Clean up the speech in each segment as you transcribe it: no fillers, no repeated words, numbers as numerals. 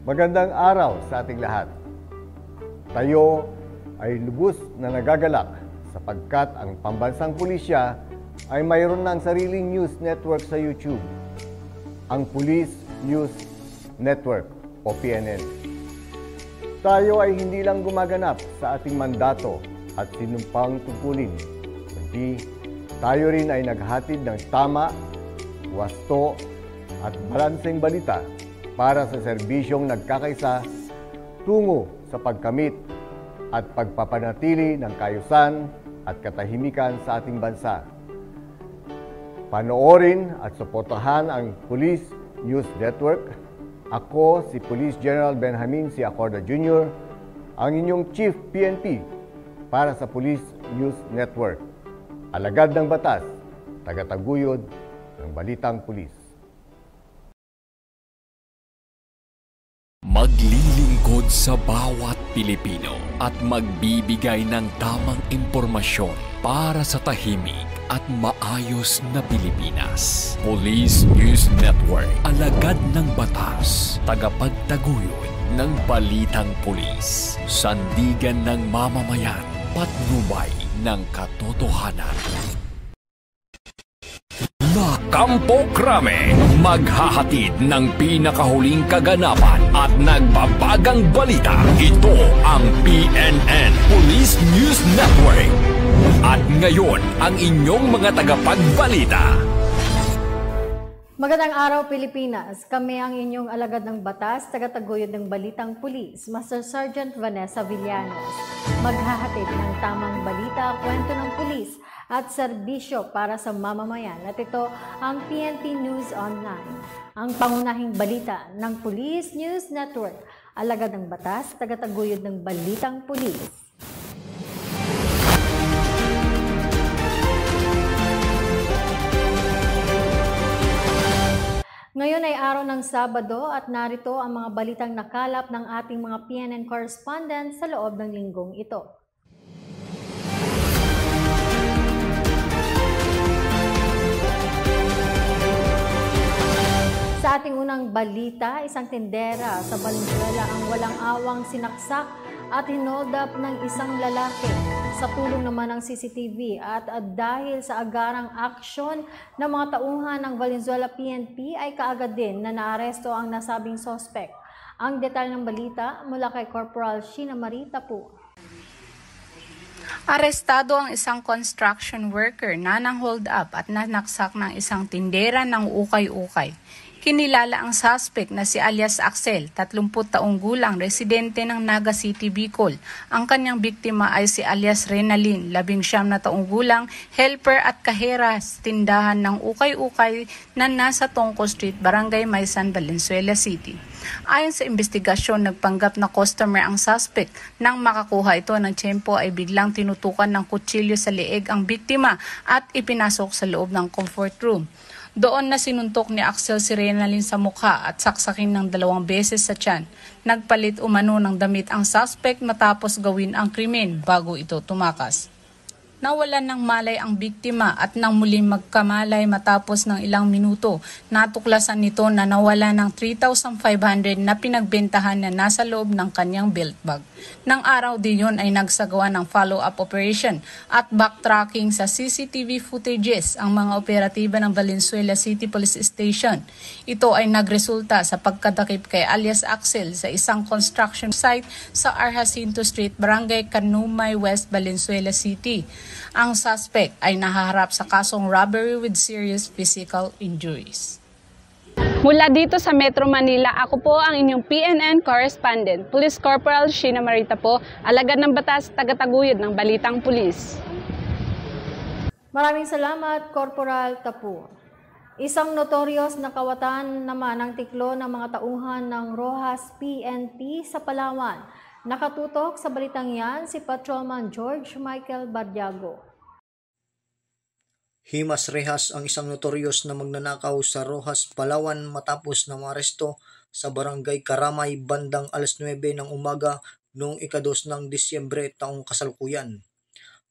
Magandang araw sa ating lahat. Tayo ay lubos na nagagalak sapagkat ang pambansang pulisya ay mayroon ng sariling news network sa YouTube, ang Police News Network o PNN. Tayo ay hindi lang gumaganap sa ating mandato at sinumpang tungkulin, kundi tayo rin ay naghatid ng tama, wasto at balanseng balita para sa serbisyong nagkakaisa tungo sa pagkamit at pagpapanatili ng kaayusan at katahimikan sa ating bansa. Panoorin at suportahan ang Police News Network. Ako si Police General Benjamin C. Acorda Jr., ang inyong Chief PNP para sa Police News Network. Alagad ng batas, tagataguyod ng balitang pulis. Maglilingkod sa bawat Pilipino at magbibigay ng tamang impormasyon para sa tahimik at maayos na Pilipinas. Police News Network, alagad ng batas, tagapagtaguyod ng balitang pulis, sandigan ng mamamayan, patnubay ng katotohanan. La Campo Crame, maghahatid ng pinakahuling kaganapan at nagbabagang balita. Ito ang PNN Police News Network. At ngayon, ang inyong mga tagapagbalita. Magandang araw, Pilipinas. Kami ang inyong alagad ng batas, tagataguyod ng balitang pulis, Master Sergeant Vanessa Villanos. Maghahatid ng tamang balita, kwento ng pulis at serbisyo para sa mamamayan. At ito ang PNP News Online, ang pangunahing balita ng Police News Network, alagad ng batas, tagataguyod ng balitang pulis. Ngayon ay araw ng Sabado at narito ang mga balitang nakalap ng ating mga PNN correspondents sa loob ng linggong ito. Sa ating unang balita, isang tindera sa Valenzuela ang walang awang sinaksak at hinold up ng isang lalaki. Sa tulong naman ng CCTV at dahil sa agarang aksyon ng mga tauhan ng Valenzuela PNP ay kaagad din na naaresto ang nasabing sospek. Ang detalye ng balita mula kay Corporal Sheena Marita po. Arestado ang isang construction worker na nang hold up at nanaksak ng isang tindera ng ukay-ukay. Kinilala ang suspect na si alias Axel, 30 taong gulang, residente ng Naga City, Bicol. Ang kanyang biktima ay si alias Renalyn, 19 na taong gulang, helper at kahera sa tindahan ng ukay-ukay na nasa Tongko Street, Barangay Maysan, Valenzuela City. Ayon sa investigasyon, nagpanggap na customer ang suspect. Nang makakuha ito ng tiyempo ay biglang tinutukan ng kutsilyo sa leeg ang biktima at ipinasok sa loob ng comfort room. Doon na sinuntok ni Axel si Renalyn sa mukha at saksakin ng 2 beses sa tiyan. Nagpalit umano ng damit ang suspect matapos gawin ang krimen bago ito tumakas. Nawalan ng malay ang biktima at nang muling magkamalay matapos ng ilang minuto, natuklasan nito na nawala ng 3,500 na pinagbentahan na nasa loob ng kanyang belt bag. Nang araw din yun ay nagsagawa ng follow-up operation at backtracking sa CCTV footages ang mga operatiba ng Valenzuela City Police Station. Ito ay nagresulta sa pagkadakip kay alias Axel sa isang construction site sa Arjacinto Street, Barangay Canumay West, Valenzuela City. Ang suspect ay nahaharap sa kasong robbery with serious physical injuries. Mula dito sa Metro Manila, ako po ang inyong PNN correspondent, Police Corporal Sheena Marita po, alagad ng batas, tagataguyod ng balitang pulis. Maraming salamat, Corporal Tapu. Isang notorious na kawatan naman ang tiklo ng mga tauhan ng Rojas PNP sa Palawan. Nakatutok sa balitang yan si Patrolman George Michael Bardiago. Himas rehas ang isang notorious na magnanakaw sa Rojas, Palawan matapos na maaresto sa Barangay Karamay bandang alas 9 ng umaga noong ika-2 ng Disyembre taong kasalukuyan.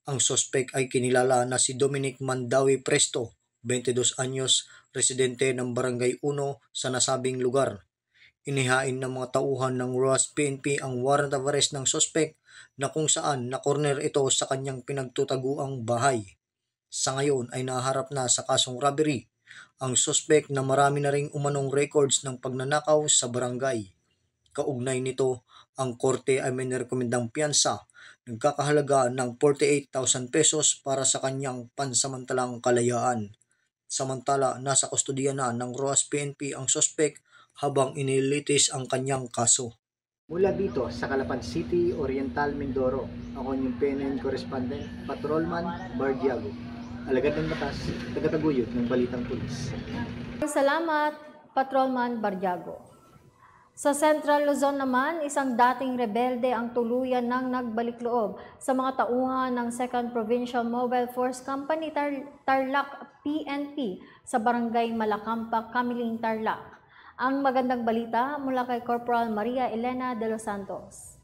Ang sospek ay kinilala na si Dominic Mandawi Presto, 22 anyos, residente ng Barangay 1 sa nasabing lugar. Inihain ng mga tauhan ng ROAS PNP ang warrant of arrest ng suspect na kung saan na-corner ito sa kanyang pinagtutaguang bahay. Sa ngayon ay naharap na sa kasong robbery ang suspect na marami na ring umanong records ng pagnanakaw sa barangay. Kaugnay nito, ang korte ay may nirekomendang piyansa nagkakahalaga ng 48,000 pesos para sa kanyang pansamantalang kalayaan. Samantala, nasa kustodiya na ng ROAS PNP ang suspect habang inilitis ang kanyang kaso. Mula dito sa Calapan City, Oriental, Mindoro, ako yung PNN correspondent, Patrolman Bardiago. Alagad ng batas, tagataguyod ng Balitang Pulis. Salamat, Patrolman Bardiago. Sa Central Luzon naman, isang dating rebelde ang tuluyan ng nagbalik loob sa mga tauhan ng 2nd Provincial Mobile Force Company Tarlac PNP sa Barangay Malacampa, Kamiling, Tarlac. Ang magandang balita mula kay Corporal Maria Elena de los Santos.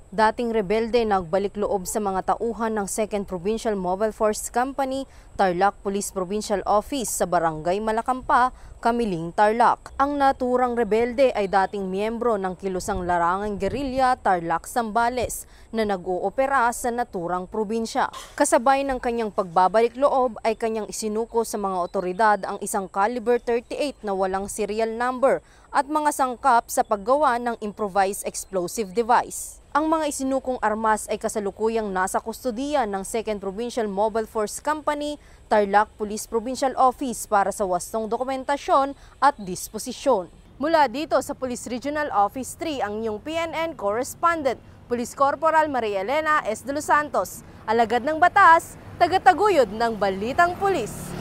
Dating rebelde nagbalik loob sa mga tauhan ng 2nd Provincial Mobile Force Company, Tarlac Police Provincial Office sa Barangay Malacampa, Kamiling, Tarlac. Ang naturang rebelde ay dating miyembro ng kilusang larangang gerilya Tarlac Zambales na nag-oopera sa naturang probinsya. Kasabay ng kanyang pagbabalik loob ay kanyang isinuko sa mga otoridad ang isang caliber 38 na walang serial number at mga sangkap sa paggawa ng improvised explosive device. Ang mga isinukong armas ay kasalukuyang nasa kustodiya ng 2nd Provincial Mobile Force Company, Tarlac Police Provincial Office para sa wastong dokumentasyon at disposisyon. Mula dito sa Police Regional Office 3 ang inyong PNN correspondent, Police Corporal Maria Elena S. de los Santos, alagad ng batas, tagataguyod ng Balitang Pulis.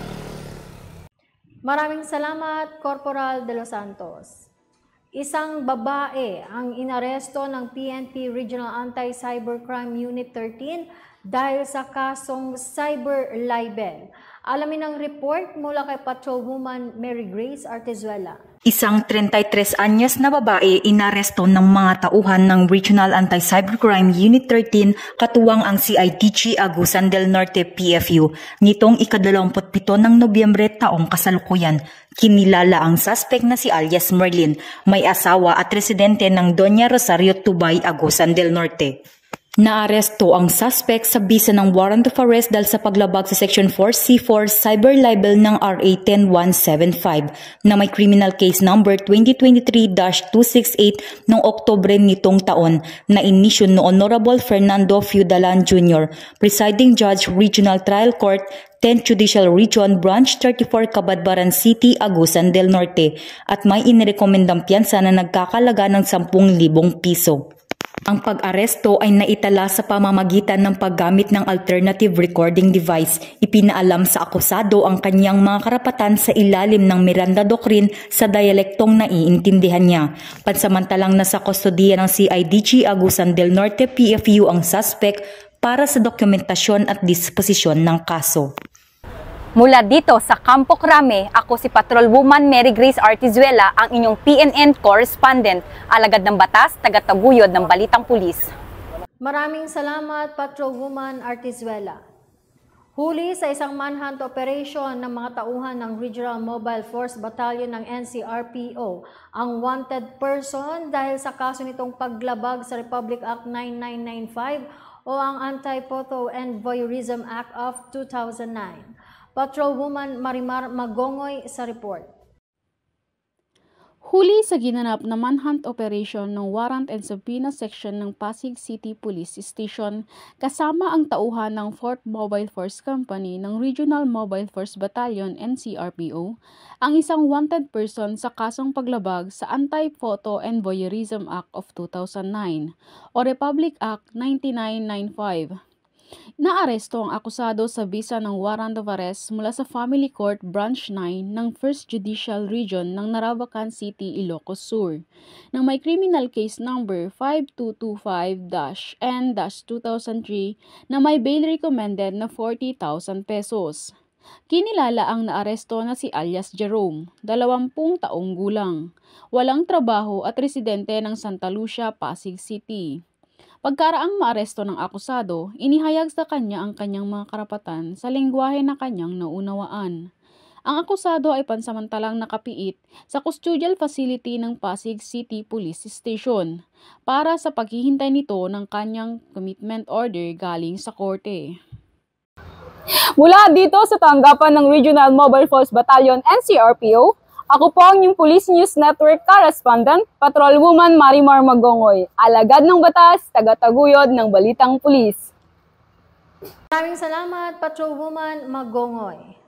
Maraming salamat, Corporal de los Santos. Isang babae ang inaresto ng PNP Regional Anti-Cybercrime Unit 13 dahil sa kasong cyber libel. Alamin ang report mula kay Patrolwoman Mary Grace Artezuela. Isang 33 anyos na babae inaresto ng mga tauhan ng Regional Anti-Cybercrime Unit 13 katuwang ang CIDG Agusan del Norte PFU nitong ika-27 ng Nobyembre taong kasalukuyan. Kinilala ang suspect na si alias Merlin, may asawa at residente ng Doña Rosario Tubay, Agusan del Norte. Naaresto ang suspect sa bisa ng warrant of arrest dahil sa paglabag sa Section 4C4 cyber libel ng RA 10175 na may criminal case number 2023-268 noong Oktubre nitong taon na inisyon no Honorable Fernando Fiudalan Jr., Presiding Judge Regional Trial Court 10th Judicial Region Branch 34 Cabadbaran City, Agusan del Norte at may inirekomendang piyansa na nagkakalaga ng 10,000 piso. Ang pag-aresto ay naitala sa pamamagitan ng paggamit ng alternative recording device. Ipinaalam sa akusado ang kanyang mga karapatan sa ilalim ng Miranda Doctrine sa dialektong naiintindihan niya. Pansamantalang nasa kustodiya ng CIDG Agusan del Norte PFU ang suspect para sa dokumentasyon at disposisyon ng kaso. Mula dito sa Campo Crame, ako si Patrolwoman Mary Grace Artezuela, ang inyong PNN correspondent, alagad ng batas, tagataguyod ng Balitang Pulis. Maraming salamat, Patrolwoman Artezuela. Huli sa isang manhunt operation ng mga tauhan ng Regional Mobile Force Battalion ng NCRPO ang wanted person dahil sa kaso nitong paglabag sa Republic Act 9995 o ang Anti-Photo and Voyeurism Act of 2009. Patrolwoman Marimar Magongoy sa report. Huli sa ginanap na manhunt operation ng Warrant and Subpoena Section ng Pasig City Police Station kasama ang tauhan ng 4th Mobile Force Company ng Regional Mobile Force Battalion NCRPO, ang isang wanted person sa kasong paglabag sa Anti-Photo and Voyeurism Act of 2009 o Republic Act 9995. Naaresto ang akusado sa bisa ng warrant of arrest mula sa Family Court Branch 9 ng 1st Judicial Region ng Narabacan City, Ilocos Sur, nang may criminal case number 5225-N-2003 na may bail recommended na 40,000 pesos. Kinilala ang naaresto na si alias Jerome, 20 taong gulang, walang trabaho at residente ng Santa Lucia, Pasig City. Pagkaraang maaresto ng akusado, inihayag sa kanya ang kanyang mga karapatan sa lengguwahe na kanyang naunawaan. Ang akusado ay pansamantalang nakapiit sa custodial facility ng Pasig City Police Station para sa paghihintay nito ng kanyang commitment order galing sa korte. Mula dito sa tanggapan ng Regional Mobile Force Battalion NCRPO, ako po ang inyong Police News Network correspondent, Patrolwoman Marimar Magongoy, alagad ng batas, tagataguyod ng balitang pulis. Maraming salamat, Patrolwoman Magongoy.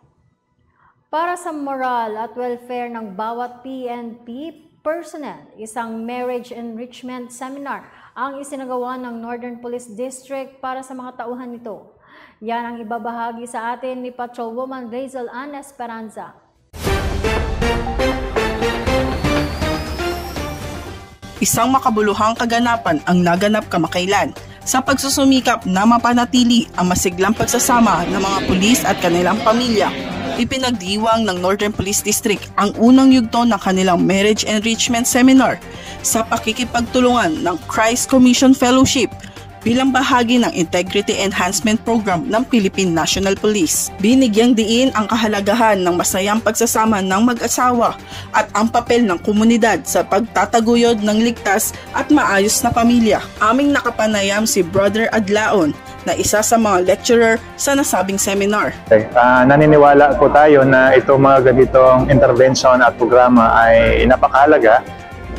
Para sa moral at welfare ng bawat PNP personnel, isang marriage enrichment seminar ang isinagawa ng Northern Police District para sa mga tauhan nito. Yan ang ibabahagi sa atin ni Patrolwoman Razel Ann Esperanza. Isang makabuluhang kaganapan ang naganap kamakailan sa pagsusumikap na mapanatili ang masiglang pagsasama ng mga pulis at kanilang pamilya. Ipinagdiwang ng Northern Police District ang unang yugto ng kanilang Marriage Enrichment Seminar sa pakikipagtulungan ng Christ Commission Fellowship bilang bahagi ng Integrity Enhancement Program ng Philippine National Police. Binigyang diin ang kahalagahan ng masayang pagsasama ng mag-asawa at ang papel ng komunidad sa pagtataguyod ng ligtas at maayos na pamilya. Aming nakapanayam si Brother Adlaon na isa sa mga lecturer sa nasabing seminar. Naniniwala po tayo na itong mga ganitong intervention at programa ay napakahalaga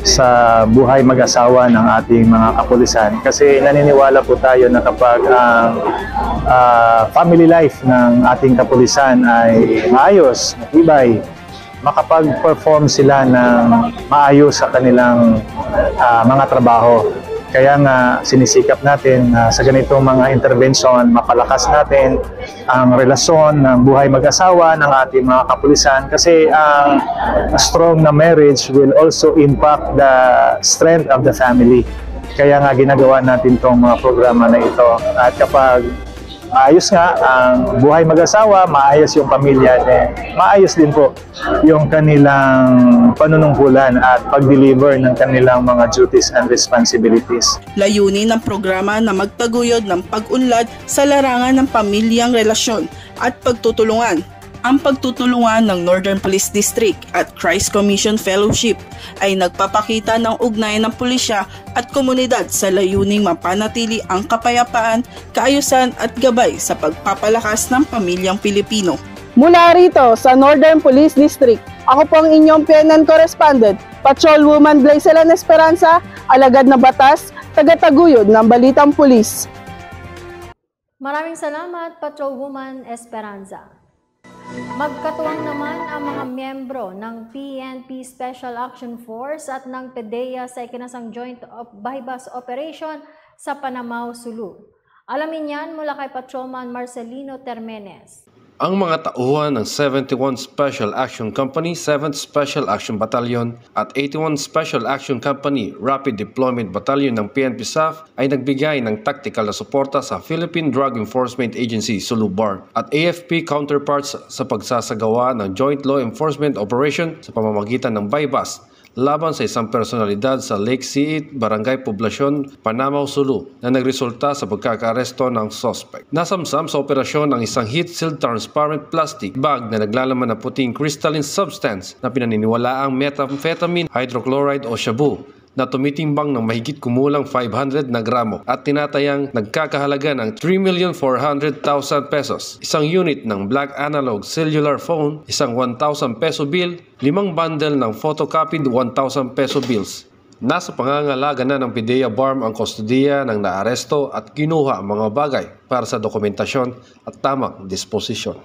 sa buhay mag-asawa ng ating mga kapulisan kasi naniniwala po tayo na kapag ang family life ng ating kapulisan ay maayos, matibay, makapag-perform sila ng maayos sa kanilang mga trabaho. Kaya nga sinisikap natin sa ganitong mga intervention, mapalakas natin ang relasyon ng buhay mag-asawa ng ating mga kapulisan kasi ang strong na marriage will also impact the strength of the family. Kaya nga ginagawa natin itong mga programa na ito. At kapag maayos nga ang buhay mag-asawa, maayos yung pamilya, maayos din po yung kanilang panunungkulan at pag-deliver ng kanilang mga duties and responsibilities. Layunin ng programa na magtaguyod ng pag-unlad sa larangan ng pamilyang relasyon at pagtutulungan. Ang pagtutulungan ng Northern Police District at Christ Commission Fellowship ay nagpapakita ng ugnayan ng pulisya at komunidad sa layuning mapanatili ang kapayapaan, kaayusan at gabay sa pagpapalakas ng pamilyang Pilipino. Mula rito sa Northern Police District, ako po ang inyong PNN correspondent, Patrolwoman Razel Ann Esperanza, alagad na batas, tagataguyod ng balitang pulis. Maraming salamat, Patrolwoman Esperanza. Magkatuwang naman ang mga miyembro ng PNP Special Action Force at ng PDEA sa ikinasang Joint Bypass Operation sa Panamao, Sulu. Alamin yan mula kay Patrolman Marcelino Termenes. Ang mga tauhan ng 71 Special Action Company, 7th Special Action Battalion at 81 Special Action Company Rapid Deployment Battalion ng PNP SAF ay nagbigay ng tactical na suporta sa Philippine Drug Enforcement Agency Sulubar at AFP counterparts sa pagsasagawa ng Joint Law Enforcement Operation sa pamamagitan ng bypass laban sa isang personalidad sa Lake Siit, Barangay Poblasyon, Panamao, Sulu na nagresulta sa pagkakaaresto ng suspect. Nasamsam sa operasyon ang isang heat-sealed transparent plastic bag na naglalaman ng puting crystalline substance na pinaniniwalaang methamphetamine hydrochloride o shabu na tumitimbang ng mahigit kumulang 500 na gramo at tinatayang nagkakahalaga ng 3,400,000 pesos, isang unit ng black analog cellular phone, isang 1,000 peso bill, 5 bundle ng photocopied 1,000 peso bills. Nasa pangangalaga na ng PDEA BARM ang kustodiya ng naaresto at kinuha ang mga bagay para sa dokumentasyon at tamang disposisyon.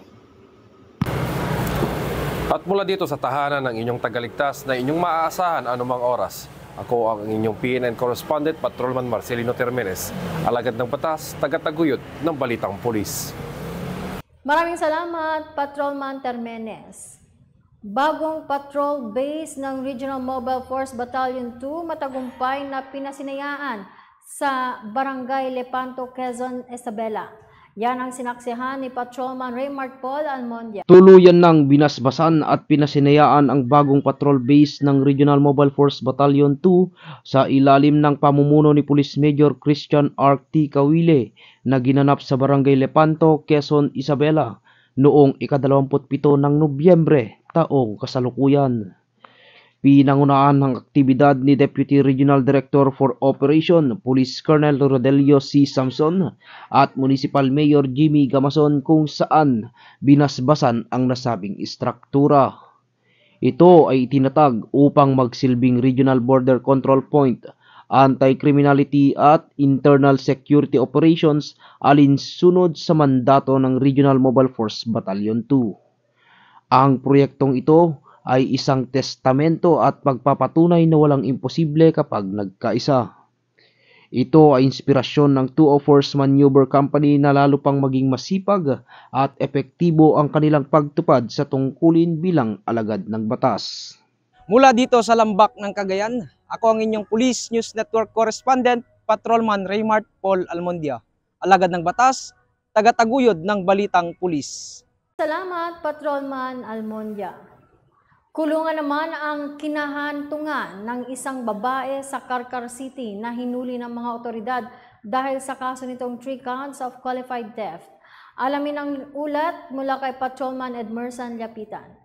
At mula dito sa tahanan ng inyong tagaligtas na inyong maaasahan anumang oras, ako ang inyong PNN correspondent, Patrolman Marcelino Termenes, alagad ng batas, tagataguyod ng balitang pulis. Maraming salamat, Patrolman Termenes. Bagong patrol base ng Regional Mobile Force Battalion 2 matagumpay na pinasinayaan sa Barangay Lepanto, Quezon, Isabela. Yan ang sinaksihan ni Patrolman Raymart Paul Almondia. Tuluyan ng binasbasan at pinasinayaan ang bagong patrol base ng Regional Mobile Force Battalion 2 sa ilalim ng pamumuno ni Police Major Christian R. T. Kawile na ginanap sa Barangay Lepanto, Quezon, Isabela. noong ika-27 ng Nobyembre taong kasalukuyan. Pinangunahan ng aktibidad ni Deputy Regional Director for Operation Police Colonel Rodelio C. Samson at Municipal Mayor Jimmy Gamason kung saan binasbasan ang nasabing istruktura. Ito ay itinatag upang magsilbing Regional Border Control Point, anti-criminality at internal security operations alinsunod sa mandato ng Regional Mobile Force Battalion 2. Ang proyektong ito ay isang testamento at pagpapatunay na walang imposible kapag nagkaisa. Ito ay inspirasyon ng 204's Maneuver Company na lalo pang maging masipag at epektibo ang kanilang pagtupad sa tungkulin bilang alagad ng batas. Mula dito sa Lambak ng Cagayan, ako ang inyong Police News Network Correspondent, Patrolman Raymart Paul Almondia. Alagad ng batas, tagataguyod ng balitang pulis. Salamat, Patrolman Almondia. Kulungan naman ang kinahantungan ng isang babae sa Carcar City na hinuli ng mga otoridad dahil sa kaso nitong 3 counts of qualified theft. Alamin ang ulat mula kay Patrolman Edmerson Lapitan.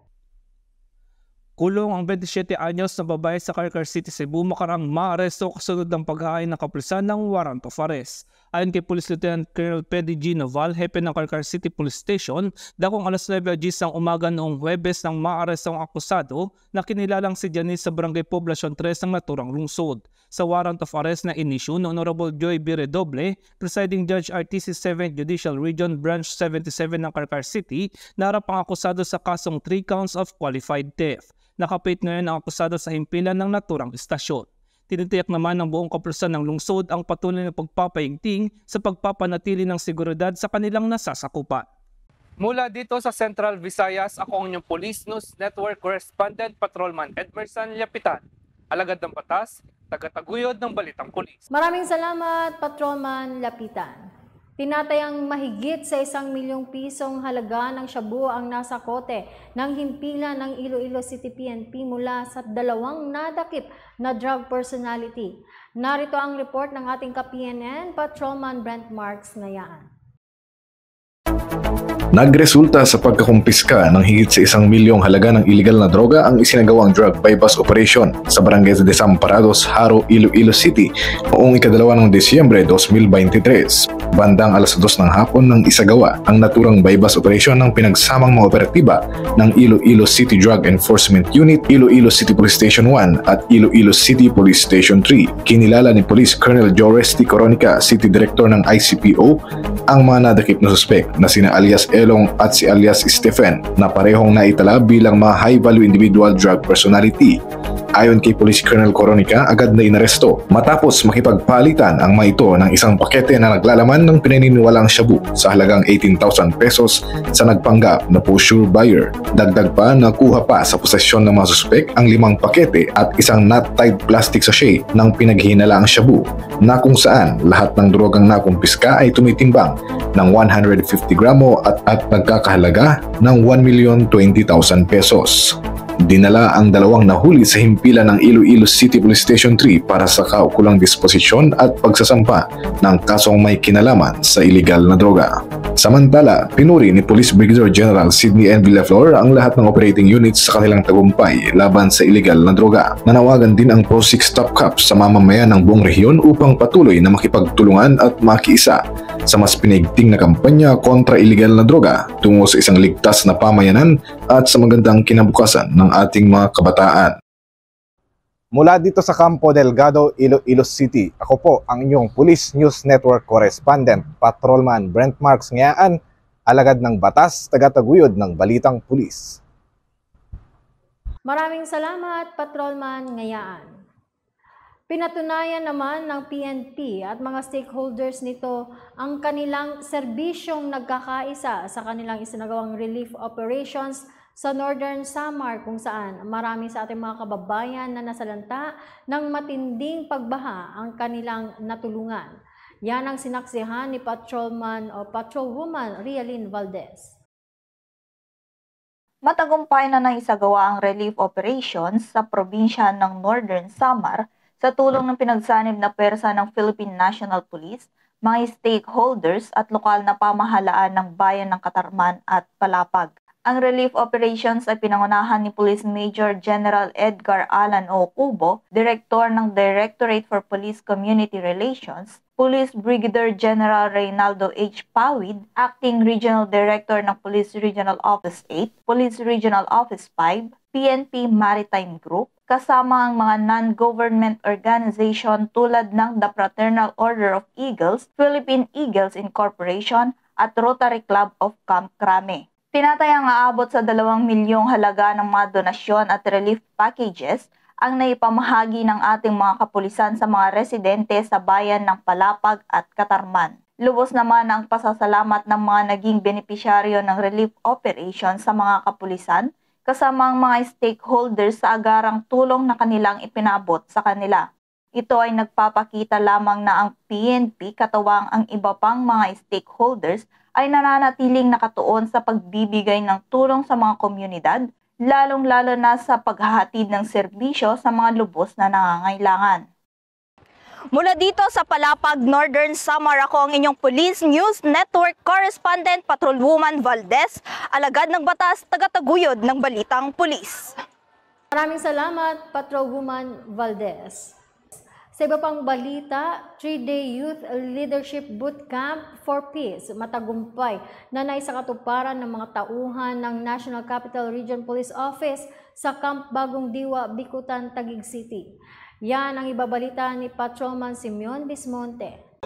Kulong ang 27 anyos na babae sa Carcar City, Cebu makarang maaresto kasunod ng paghahain ng kapulisan ng warrant of arrest. Ayon kay Police Lieutenant Colonel Peddy G. Noval, hepe ng Carcar City Police Station, dakong alas 9 ng umaga noong Huwebes ng maarestong akusado na kinilalang si Janice sa Barangay Poblacion 3 ng naturang lungsod. Sa warrant of arrest na inisyu ng Honorable Joy B. Redoble, Presiding Judge RTC 7th Judicial Region Branch 77 ng Carcar City, narap ang akusado sa kasong 3 counts of qualified theft. Nakapit ngayon ang akusado sa himpilan ng naturang istasyon. Tinitiyak naman ng buong kapulisan ng lungsod ang patuloy na pagpapaigting sa pagpapanatili ng seguridad sa kanilang nasasakupan. Mula dito sa Central Visayas, ako ang inyong Police News Network Correspondent, Patrolman Edmerson Lapitan. Alagad ng batas, tagataguyod ng balitang pulis. Maraming salamat, Patrolman Lapitan. Tinatayang mahigit sa 1 milyong pisong halaga ng shabu ang nasa kote ng himpilan ng Iloilo City PNP mula sa 2 nadakip na drug personality. Narito ang report ng ating ka-PNN, Patrolman Brent Marks Ngayaan. Nagresulta sa pagkakumpiska ng higit sa 1 milyong halaga ng iligal na droga ang isinagawang drug bypass operation sa Barangay Desamparados, Haro, Iloilo City noong ika-2 ng Disyembre 2023. Bandang alas 2 ng hapon nang isagawa ang naturang bypass operation ng pinagsamang mga operatiba ng Iloilo City Drug Enforcement Unit, Iloilo City Police Station 1 at Iloilo City Police Station 3. Kinilala ni Police Colonel Joresti Coronica, City Director ng ICPO, ang mga nadakip na suspek na sina alias Elong at si alias Stephen na parehong naitala bilang mga high-value individual drug personality. Ayon kay Police Colonel Coronica, agad na inaresto matapos makipagpalitan ang mga ito ng isang pakete na naglalaman ng pinaniniwalaang shabu sa halagang 18,000 pesos sa nagpanggap na po-sure buyer. Dagdag pa, nakuha pa sa posesyon ng mga suspek ang 5 pakete at isang knot-tied plastic sachet ng pinaghinalaang shabu na kung saan lahat ng drogang nakumpiska ay tumitimbang ng 150 gramo at nagkakahalaga ng 1,020,000 pesos. Dinala ang 2 nahuli sa himpilan ng Iloilo City Police Station 3 para sa kaukulang disposisyon at pagsasampa ng kasong may kinalaman sa iligal na droga. Samantala, pinuri ni Police Brigadier General Sidney N. Villaflor ang lahat ng operating units sa kanilang tagumpay laban sa iligal na droga. Nanawagan din ang Pro-6 Top Cops sa mamamayan ng buong rehiyon upang patuloy na makipagtulungan at makiisa sa mas pinigting na kampanya kontra iligal na droga tungo sa isang ligtas na pamayanan at sa magandang kinabukasan ng ating mga kabataan. Mula dito sa Campo Delgado, Iloilo City, ako po ang inyong Police News Network Correspondent, Patrolman Brent Marks Ngayaan, alagad ng batas, tagataguyod ng balitang pulis. Maraming salamat, Patrolman Ngayaan. Pinatunayan naman ng PNP at mga stakeholders nito ang kanilang serbisyong nagkakaisa sa kanilang isinagawang relief operations sa Northern Samar kung saan marami sa ating mga kababayan na nasalanta ng matinding pagbaha ang kanilang natulungan. Yan ang sinaksihan ni Patrolman o Patrolwoman Rialyn Valdez. Matagumpay na naisagawa ang relief operations sa probinsya ng Northern Samar sa tulong ng pinagsanib na pwersa ng Philippine National Police, mga stakeholders at lokal na pamahalaan ng bayan ng Katarman at Palapag. Ang relief operations ay pinangunahan ni Police Major General Edgar Alan O. Cubo, Direktor ng Directorate for Police Community Relations, Police Brigadier General Reynaldo H. Pawid, Acting Regional Director ng Police Regional Office 8, Police Regional Office 5, PNP Maritime Group, kasama ang mga non-government organization tulad ng The Fraternal Order of Eagles, Philippine Eagles Incorporation at Rotary Club of Camp Crame. Tinatayang aabot sa 2 milyong halaga ng mga donasyon at relief packages ang naipamahagi ng ating mga kapulisan sa mga residente sa bayan ng Palapag at Katarman. Lubos naman ang pasasalamat ng mga naging benepisyaryo ng relief operation sa mga kapulisan, kasama ang mga stakeholders sa agarang tulong na kanilang ipinabot sa kanila. Ito ay nagpapakita lamang na ang PNP katuwang ang iba pang mga stakeholders ay nananatiling nakatuon sa pagbibigay ng tulong sa mga komunidad, lalong-lalo na sa paghahatid ng serbisyo sa mga lubos na nangangailangan. Mula dito sa Palapag, Northern Samar, ako ang inyong Police News Network Correspondent Patrolwoman Valdez, alagad ng batas, tagataguyod ng balitang pulis. Maraming salamat, Patrolwoman Valdez. Sa iba pang balita, 3-day Youth Leadership Bootcamp for Peace matagumpay na naisakatuparan ng mga tauhan ng National Capital Region Police Office sa Camp Bagong Diwa, Bicutan, Taguig City. Yan ang ibabalita ni Patrolman Simeon Bismonte.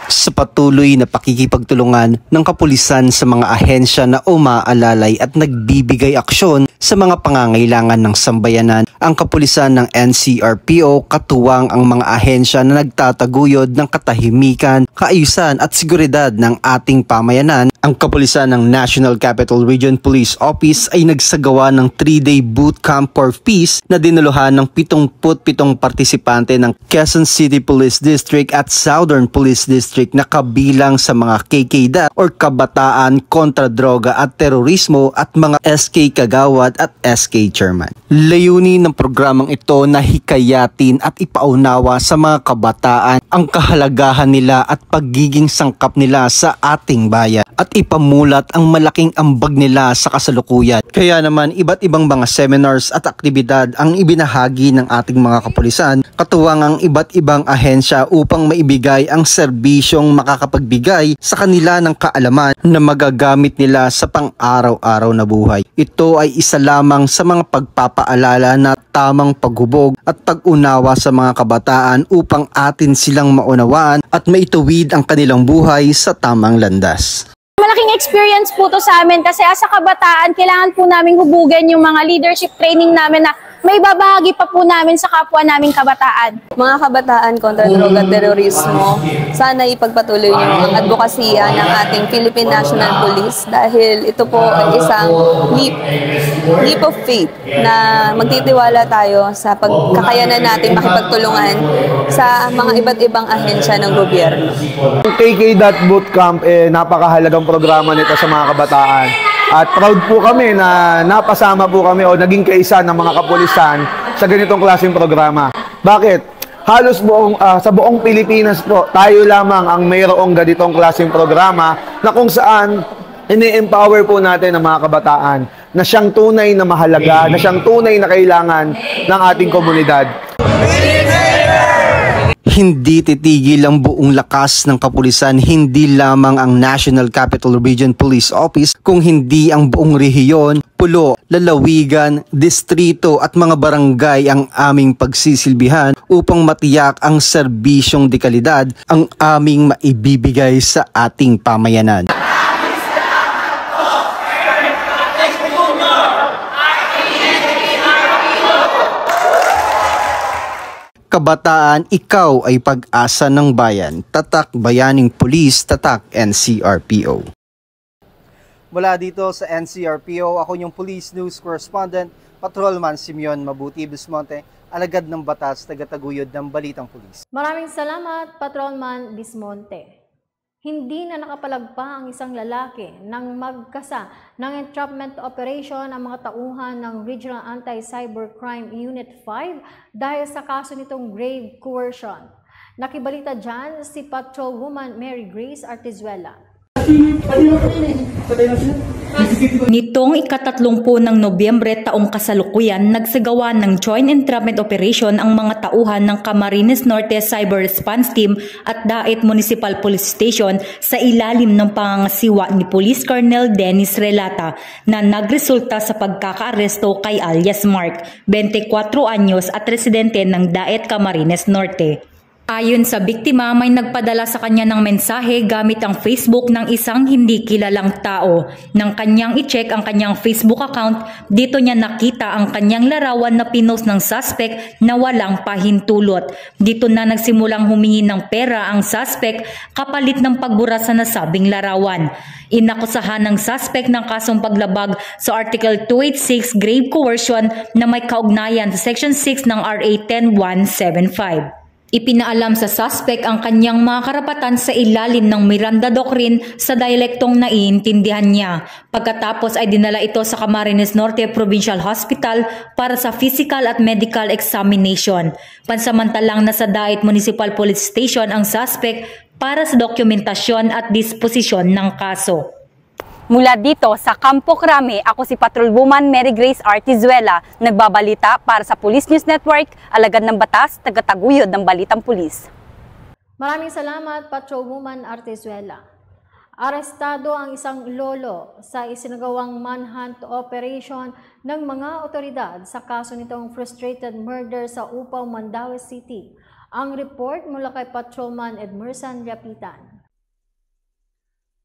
Sa patuloy na pakikipagtulungan ng kapulisan sa mga ahensya na umaalalay at nagbibigay aksyon sa mga pangangailangan ng sambayanan, ang kapulisan ng NCRPO katuwang ang mga ahensya na nagtataguyod ng katahimikan, kaayusan at seguridad ng ating pamayanan. Ang kapulisan ng National Capital Region Police Office ay nagsagawa ng 3-day bootcamp for peace na dinuluhan ng 77 partisipante ng Quezon City Police District at Southern Police District na kabilang sa mga KKDA or Kabataan Kontra Droga at Terorismo at mga SK Kagawad at SK Chairman. Layunin ng programang ito na hikayatin at ipaunawa sa mga kabataan ang kahalagahan nila at pagiging sangkap nila sa ating bayan at ipamulat ang malaking ambag nila sa kasalukuyan. Kaya naman iba't ibang mga seminars at aktibidad ang ibinahagi ng ating mga kapulisan, katuwang ang iba't ibang ahensya upang maibigay ang serbisyong makakapagbigay sa kanila ng kaalaman na magagamit nila sa pang-araw-araw na buhay. Ito ay isa lamang sa mga pagpapaalala na tamang paghubog at pag-unawa sa mga kabataan upang atin silang maunawaan at maituwid ang kanilang buhay sa tamang landas. Malaking experience po to sa amin kasi as a kabataan, kailangan po namin hubugin yung mga leadership training namin na may babahagi pa po namin sa kapwa naming kabataan. Mga kabataan kontra droga at terorismo, sana ipagpatuloy niyo ang advokasya ng ating Philippine National Police dahil ito po ay isang leap of faith na magtitiwala tayo sa pagkakayanan natin makipagtulungan sa mga iba't ibang ahensya ng gobyerno. KK Bootcamp, napakahalagang programa nito sa mga kabataan. At proud po kami na napasama po kami o naging kaisa ng mga kapulisan sa ganitong klaseng programa. Bakit? Halos sa buong Pilipinas po, tayo lamang ang mayroong ganitong klaseng programa na kung saan ini-empower po natin ang mga kabataan na siyang tunay na mahalaga, na siyang tunay na kailangan ng ating komunidad. Hindi titigil ang buong lakas ng kapulisan, hindi lamang ang National Capital Region Police Office, kung hindi ang buong rehiyon, pulo, lalawigan, distrito at mga barangay ang aming pagsisilbihan upang matiyak ang serbisyong de kalidad ang aming maibibigay sa ating pamayanan. Kabataan, ikaw ay pag-asa ng bayan. Tatak Bayaning Pulis, Tatak NCRPO. Mula dito sa NCRPO, ako yung Police News Correspondent, Patrolman Simeon Mabuti Bismonte, alagad ng batas, tagataguyod ng Balitang Pulis. Maraming salamat, Patrolman Bismonte. Hindi na nakapalagpa ang isang lalaki nang magkasa ng entrapment operation ang mga tauhan ng Regional Anti-Cybercrime Unit 5 dahil sa kaso nitong grave coercion. Nakibalita dyan si Patrolwoman Mary Grace Artizuela. Nitong ika-30 ng Nobyembre taong kasalukuyan, nagsagawa ng joint entrapment operation ang mga tauhan ng Camarines Norte Cyber Response Team at Daet Municipal Police Station sa ilalim ng pangangasiwa ni Police Colonel Dennis Relata na nagresulta sa pagkakaaresto kay alias Mark, 24 anyos at residente ng Daet Camarines Norte. Ayon sa biktima, may nagpadala sa kanya ng mensahe gamit ang Facebook ng isang hindi kilalang tao. Nang kanyang i-check ang kanyang Facebook account, dito niya nakita ang kanyang larawan na pinost ng suspect na walang pahintulot. Dito na nagsimulang humingi ng pera ang suspect kapalit ng pagbura sa nasabing larawan. Inakusahan ng suspect ng kasong paglabag sa Article 286 grave coercion na may kaugnayan sa Section 6 ng RA 10175. Ipinaalam sa suspect ang kanyang mga karapatan sa ilalim ng Miranda Doctrine sa dialektong naiintindihan niya. Pagkatapos ay dinala ito sa Camarines Norte Provincial Hospital para sa physical at medical examination. Pansamantalang nasa Daet Municipal Police Station ang suspect para sa dokumentasyon at disposisyon ng kaso. Mula dito sa Campo Crame, ako si Patrolwoman Mary Grace Artizuela, nagbabalita para sa Police News Network, alagad ng batas, tagataguyod ng balitang pulis. Maraming salamat, Patrolwoman Artizuela. Arestado ang isang lolo sa isinagawang manhunt operation ng mga otoridad sa kaso nitong frustrated murder sa Upaw, Mandaue City. Ang report mula kay Patrolman Edmerson Lapitan.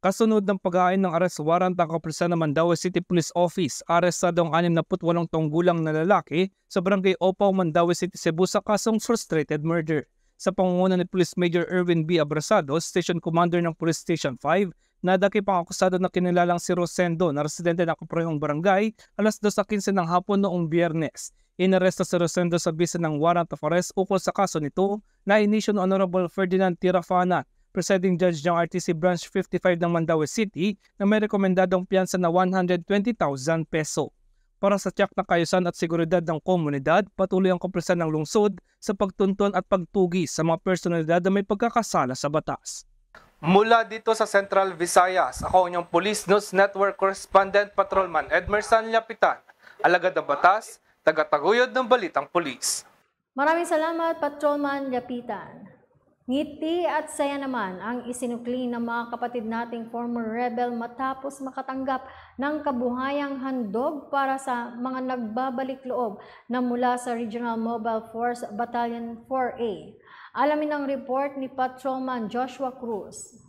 Kasunod ng paghain ng arrest warrant ang kapulisan ng Mandaue City Police Office, arestado ang 68 taong gulang na lalaki sa Barangay Upaw, Mandaue City, Cebu sa kasong frustrated murder. Sa pangunguna ni Police Major Erwin B. Abrasado, Station Commander ng Police Station 5, nadakip ang akusado na kinilalang si Rosendo na residente ng kaparehong barangay alas 2:15 ng hapon noong Biyernes. Inaresto si Rosendo sa bisa ng warrant of arrest ukol sa kaso nito na inisyu ng Honorable Ferdinand Tirafana, Presiding Judge ng RTC Branch 55 ng Mandaue City, na may rekomendadong piyansa na 120,000 peso. Para sa tiyak na kaayusan at seguridad ng komunidad, patuloy ang kapulisan ng lungsod sa pagtuntun at pagtugi sa mga personalidad na may pagkakasala sa batas. Mula dito sa Central Visayas, ako ang inyong Police News Network Correspondent Patrolman Edmerson Lapitan, alagad ng batas, tagataguyod ng balitang pulis. Maraming salamat, Patrolman Lapitan. Ngiti at saya naman ang isinukli ng mga kapatid nating former rebel matapos makatanggap ng kabuhayang handog para sa mga nagbabalik loob na mula sa Regional Mobile Force Battalion 4A. Alamin ang report ni Patrolman Joshua Cruz.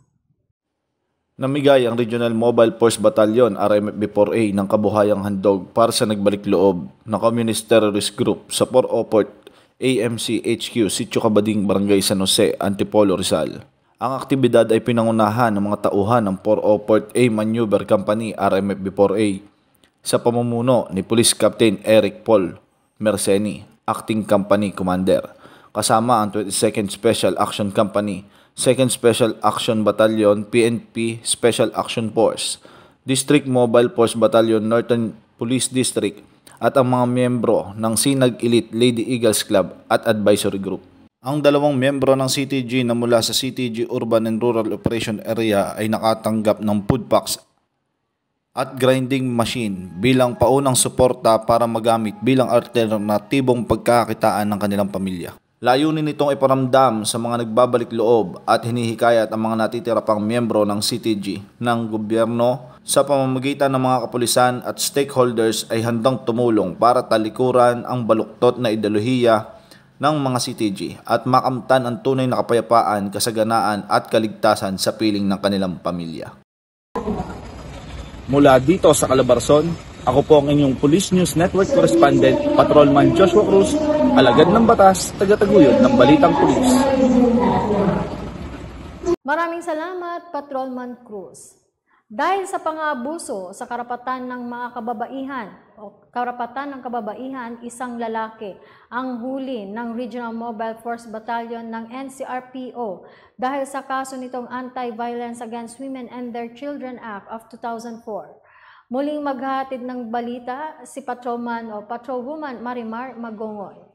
Namigay ang Regional Mobile Force Battalion RMFB-4A ng kabuhayang handog para sa nagbalik loob na Communist Terrorist Group sa Port Oport AMC HQ, Sitio Cabading, Barangay San Jose, Antipolo, Rizal. Ang aktibidad ay pinangunahan ng mga tauhan ng Port Oport A Maneuver Company RMFB-4A sa pamumuno ni Police Captain Eric Paul Merceni, Acting Company Commander, kasama ang 22nd Special Action Company, 2nd Special Action Battalion, PNP Special Action Force, District Mobile Force Battalion, Northern Police District, at ang mga miyembro ng Sinag Elite Lady Eagles Club at Advisory Group. Ang dalawang miyembro ng CTG na mula sa CTG Urban and Rural Operation Area ay nakatanggap ng food packs at grinding machine bilang paunang suporta para magamit bilang alternatibong pagkakakitaan ng kanilang pamilya. Layunin nitong iparamdam sa mga nagbabalik loob at hinihikayat ang mga natitira pang miyembro ng CTG ng gobyerno sa pamamagitan ng mga kapulisan at stakeholders ay handang tumulong para talikuran ang baluktot na ideolohiya ng mga CTG at makamtan ang tunay na kapayapaan, kasaganaan at kaligtasan sa piling ng kanilang pamilya. Mula dito sa Calabarzon, ako po ang inyong Police News Network Correspondent, Patrolman Joshua Cruz, alagad ng batas, tagataguyod ng balitang pulis. Maraming salamat, Patrolman Cruz. Dahil sa pang-aabuso sa karapatan ng mga kababaihan, o Karapatan ng Kababaihan, isang lalaki ang huli ng Regional Mobile Force Battalion ng NCRPO dahil sa kaso nitong Anti-Violence Against Women and Their Children Act of 2004. Muling maghahatid ng balita si Patrolman o Patrolwoman Marimar Magongoy.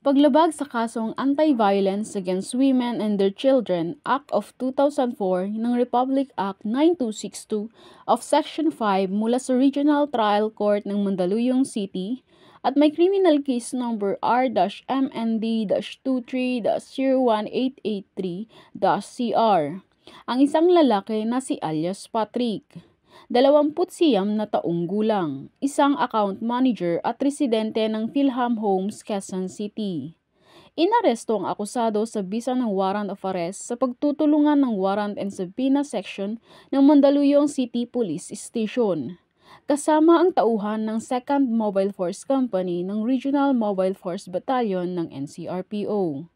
Paglabag sa kasong Anti-Violence Against Women and Their Children Act of 2004 ng Republic Act 9262 of Section 5 mula sa Regional Trial Court ng Mandaluyong City at may criminal case number R-MND-23-01883-CR. Ang isang lalaki na si alias Patrick, 29 na taong gulang, isang account manager at residente ng Philham Homes, Quezon City. Inaresto ang akusado sa bisa ng warrant of arrest sa pagtutulungan ng Warrant and Subpoena Section ng Mandaluyong City Police Station, kasama ang tauhan ng 2nd Mobile Force Company ng Regional Mobile Force Battalion ng NCRPO.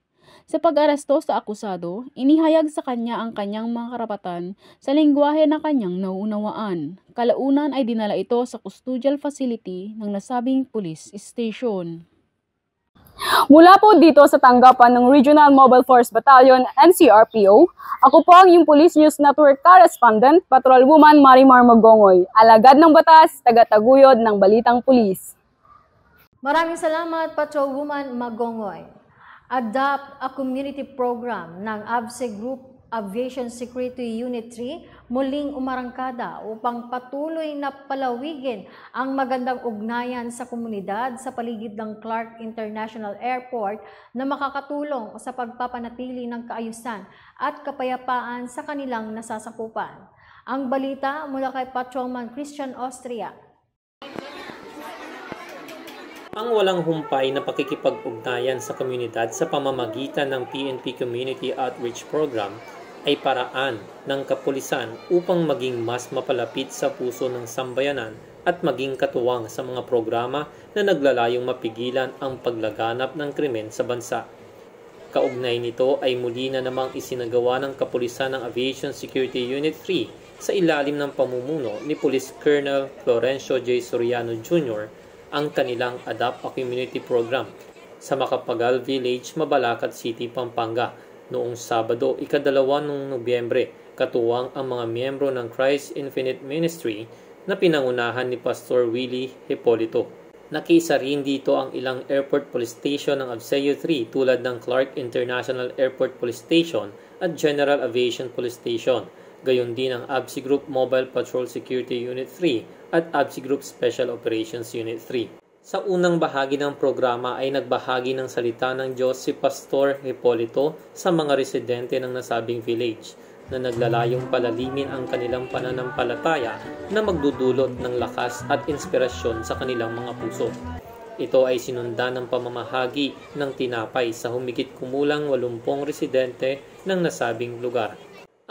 Sa pag-aresto sa akusado, inihayag sa kanya ang kanyang mga karapatan sa lengguwahe na kanyang nauunawaan. Kalaunan ay dinala ito sa custodial facility ng nasabing police station. Mula po dito sa tanggapan ng Regional Mobile Force Battalion NCRPO, ako po ang yung Police News Network Correspondent, Patrolwoman Marimar Magongoy, alagad ng batas, tagataguyod ng balitang pulis. Maraming salamat, Patrolwoman Magongoy. Adopt a Community Program ng ABSE Group Aviation Security Unit 3 muling umarangkada upang patuloy na palawigin ang magandang ugnayan sa komunidad sa paligid ng Clark International Airport na makakatulong sa pagpapanatili ng kaayusan at kapayapaan sa kanilang nasasakupan. Ang balita mula kay Patrolman Christian Austria. Ang walang humpay na pakikipag-ugnayan sa komunidad sa pamamagitan ng PNP Community Outreach Program ay paraan ng kapulisan upang maging mas mapalapit sa puso ng sambayanan at maging katuwang sa mga programa na naglalayong mapigilan ang paglaganap ng krimen sa bansa. Kaugnay nito ay muli na namang isinagawa ng kapulisan ng Aviation Security Unit 3 sa ilalim ng pamumuno ni Police Colonel Florencio J. Soriano Jr. ang kanilang Adopt a Community Program sa Macapagal Village, Mabalacat City, Pampanga noong Sabado, 2 Nobyembre, katuwang ang mga miyembro ng Christ Infinite Ministry na pinangunahan ni Pastor Willie Hipolito. Nakiisa rin dito ang ilang airport police station ng ABSEU 3 tulad ng Clark International Airport Police Station at General Aviation Police Station, gayon din ang ABSE Group Mobile Patrol Security Unit 3 at ABSE Group Special Operations Unit 3. Sa unang bahagi ng programa ay nagbahagi ng salita ng Diyos si Pastor Hipolito sa mga residente ng nasabing village na naglalayong palalimin ang kanilang pananampalataya na magdudulot ng lakas at inspirasyon sa kanilang mga puso. Ito ay sinundan ng pamamahagi ng tinapay sa humigit kumulang 80 residente ng nasabing lugar.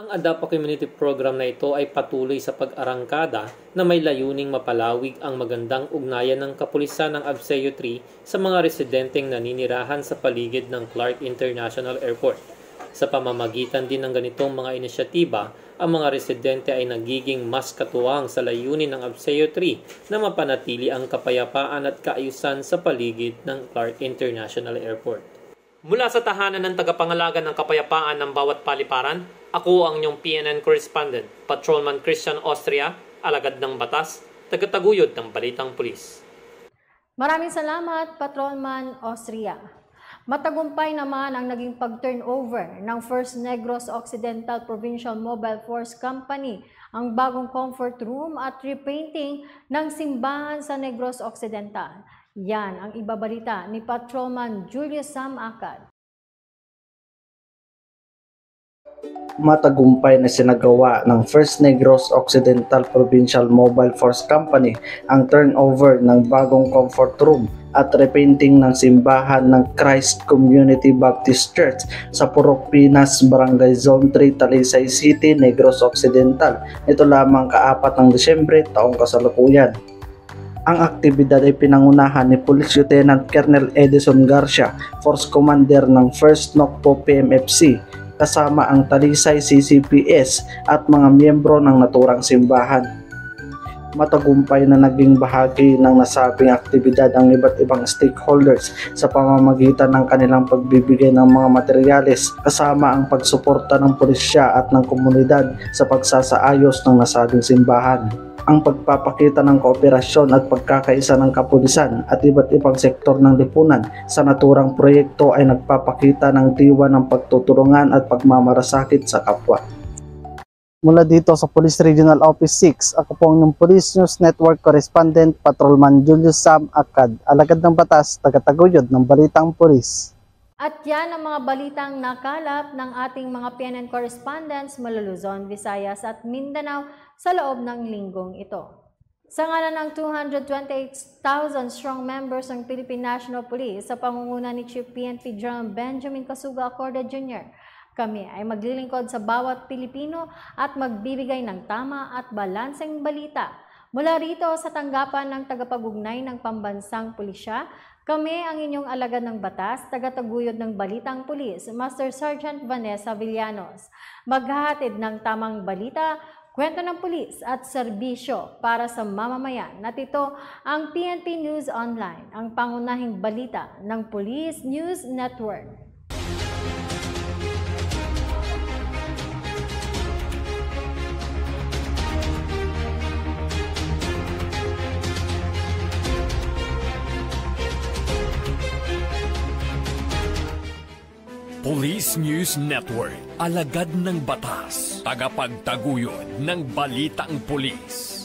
Ang Adopt a Community Program na ito ay patuloy sa pag-arangkada na may layuning mapalawig ang magandang ugnayan ng kapulisan ng ABSEU 3 sa mga residenteng naninirahan sa paligid ng Clark International Airport. Sa pamamagitan din ng ganitong mga inisyatiba, ang mga residente ay nagiging mas katuwang sa layunin ng ABSEU 3 na mapanatili ang kapayapaan at kaayusan sa paligid ng Clark International Airport. Mula sa tahanan ng tagapangalaga ng kapayapaan ng bawat paliparan, ako ang inyong PNN correspondent, Patrolman Christian Austria, alagad ng batas, tagataguyod ng balitang pulis. Maraming salamat, Patrolman Austria. Matagumpay naman ang naging pag-turnover ng First Negros Occidental Provincial Mobile Force Company, ang bagong comfort room at repainting ng simbahan sa Negros Occidental. Yan ang ibabalita ni Patrolman Julius Sam Acad. Matagumpay na sinagawa ng First Negros Occidental Provincial Mobile Force Company ang turnover ng bagong comfort room at repainting ng simbahan ng Christ Community Baptist Church sa Purok Pinas, Barangay Zone 3, Talisay City, Negros Occidental. Ito lamang ka-4 ng Disyembre taong kasalukuyan. Ang aktibidad ay pinangunahan ni Police Lieutenant Colonel Edison Garcia, Force Commander ng 1st NOCPO PMFC, kasama ang Talisay CCPS at mga miyembro ng naturang simbahan. Matagumpay na naging bahagi ng nasabing aktibidad ang iba't ibang stakeholders sa pamamagitan ng kanilang pagbibigay ng mga materyales kasama ang pagsuporta ng pulisya at ng komunidad sa pagsasaayos ng nasabing simbahan. Ang pagpapakita ng kooperasyon at pagkakaisa ng kapulisan at iba't ibang sektor ng lipunan sa naturang proyekto ay nagpapakita ng diwa ng pagtutulungan at pagmamalasakit sa kapwa. Mula dito sa Police Regional Office 6, ako po ang Police News Network Correspondent Patrolman Julius Sam Akad, alagad ng batas, tagataguyod ng Balitang Pulis. At yan ang mga balitang nakalap ng ating mga PNN correspondents mula Luzon, Visayas at Mindanao sa loob ng linggong ito. Sa ngalan ng 228,000 strong members ng Philippine National Police sa pangunguna ni Chief PNP General Benjamin Casuga Acorda Jr., kami ay maglilingkod sa bawat Pilipino at magbibigay ng tama at balanseng balita. Mula rito sa tanggapan ng tagapag-ugnay ng Pambansang Pulisya, kami ang inyong alagad ng batas, tagataguyod ng Balitang Pulis, Master Sergeant Vanessa Villanos. Maghahatid ng tamang balita, kwento ng pulis at serbisyo para sa mamamayan. At ito ang PNP News Online, ang pangunahing balita ng Police News Network. Police News Network, alagad ng batas, tagapagtaguyod ng balitang pulis.